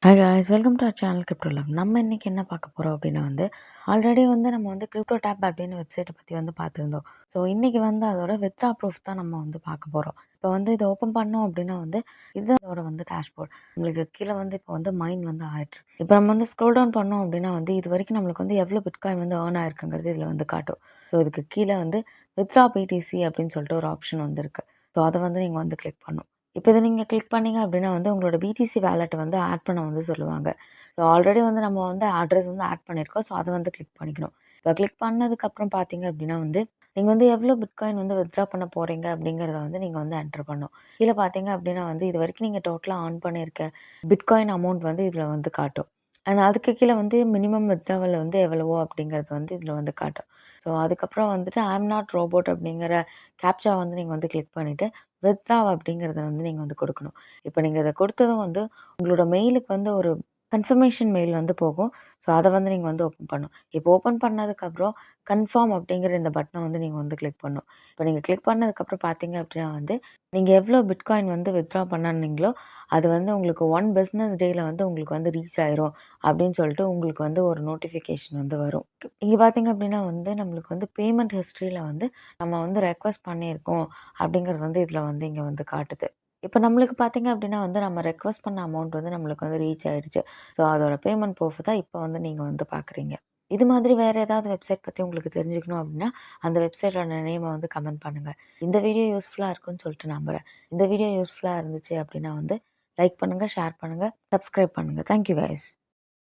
Hi guys welcome to our channel crypto love. நம்ம இன்னைக்கு என்ன பார்க்க போகிறோம் அப்படின்னா ஆல்ரெடி நம்ம கிரிப்டோ டேப் அப்படின்னு வெப்சைட்டை பற்றி பார்த்துருந்தோம். ஸோ இன்னைக்கு அதோட வித்ரா ப்ரூஃப் தான் நம்ம பார்க்க போகிறோம். இப்போ இதை ஓப்பன் பண்ணோம் அப்படின்னா இது அதோட டேஷ்போர்ட். நம்மளுக்கு கீழே இப்போ மைன் ஆயிட்டு. இப்போ நம்ம ஸ்க்ரோல் டவுன் பண்ணோம் அப்படின்னா இது வரைக்கும் நம்மளுக்கு எவ்வளோ பிட்காயின் ஏர்ன் ஆயிருக்குங்கிறது இதில் காட்டும். ஸோ இதுக்கு கீழே வித்ரா பிடிசி அப்படின்னு சொல்லிட்டு ஒரு ஆப்ஷன் இருக்கு. ஸோ அதை நீங்கள் கிளிக் பண்ணும். இப்போ இதை நீங்கள் கிளிக் பண்ணீங்க அப்படின்னா உங்களோட பிடிசி வேலெட்டை ஆட் பண்ண சொல்லுவாங்க. ஸோ ஆல்ரெடி நம்ம அட்ரஸ் ஆட் பண்ணியிருக்கோம். ஸோ அதை கிளிக் பண்ணிக்கணும். இப்போ கிளிக் பண்ணதுக்கப்புறம் பார்த்தீங்க அப்படின்னா நீங்கள் எவ்வளோ பிட்காயின் வித்ட்ரா பண்ண போகிறீங்க அப்படிங்கிறத நீங்கள் என்டர் பண்ணணும். கீழே பார்த்தீங்க அப்படின்னா இது வரைக்கும் நீங்கள் டோட்டலாக ஆன் பண்ணியிருக்க பிட்காயின் அமௌண்ட் இதில் காட்டும். அண்ட் அதுக்கு கீழே மினிமம் வித்ட்ராவல் எவ்வளவோ அப்படிங்கிறது இதில் காட்டும். ஸோ அதுக்கப்புறம் ஐம் நாட் ரோபோட் அப்படிங்கிற கேப்ச்சா நீங்கள் கிளிக் பண்ணிவிட்டு வித்ட்ரா அப்படிங்கிறத நீங்கள் கொடுக்கணும். இப்போ நீங்கள் இதை கொடுத்ததும் உங்களோட மெயிலுக்கு ஒரு கன்ஃபர்மேஷன் மெயில் போகும். ஸோ அதை நீங்கள் ஓப்பன் பண்ணணும். இப்போ ஓப்பன் பண்ணதுக்கப்புறம் கன்ஃபார்ம் அப்படிங்கிற இந்த பட்டனை நீங்கள் கிளிக் பண்ணணும். இப்போ நீங்கள் கிளிக் பண்ணதுக்கப்புறம் பார்த்தீங்க அப்படின்னா நீங்கள் எவ்வளோ பிட்காயின் வித்ட்ரா பண்ணீங்களோ அது உங்களுக்கு 1 பிஸ்னஸ் டேயில் உங்களுக்கு ரீச் ஆயிரும் அப்படின்னு சொல்லிட்டு உங்களுக்கு ஒரு நோட்டிஃபிகேஷன் வரும். இங்கே பார்த்தீங்க அப்படின்னா நம்மளுக்கு பேமெண்ட் ஹிஸ்ட்ரியில் நம்ம ரெக்வஸ்ட் பண்ணியிருக்கோம் அப்படிங்கிறது இதில் இங்கே காட்டுது. இப்போ நம்மளுக்கு பார்த்தீங்க அப்படின்னா நம்ம ரெக்வஸ்ட் பண்ண அமௌண்ட் நம்மளுக்கு ரீச் ஆயிடுச்சு. ஸோ அதோட பேமெண்ட் ப்ரூஃப் தான் இப்போ நீங்கள் பார்க்குறீங்க. இது மாதிரி வேறு ஏதாவது வெப்சைட் பற்றி உங்களுக்கு தெரிஞ்சுக்கணும் அப்படின்னா அந்த வெப்சைட்டோட நேமை கமெண்ட் பண்ணுங்கள். இந்த வீடியோ யூஸ்ஃபுல்லாக இருக்குன்னு சொல்லிட்டு நம்புகிறேன். இந்த வீடியோ யூஸ்ஃபுல்லாக இருந்துச்சு அப்படின்னா லைக் பண்ணுங்கள், ஷேர் பண்ணுங்கள், சப்ஸ்கிரைப் பண்ணுங்கள். Thank you guys.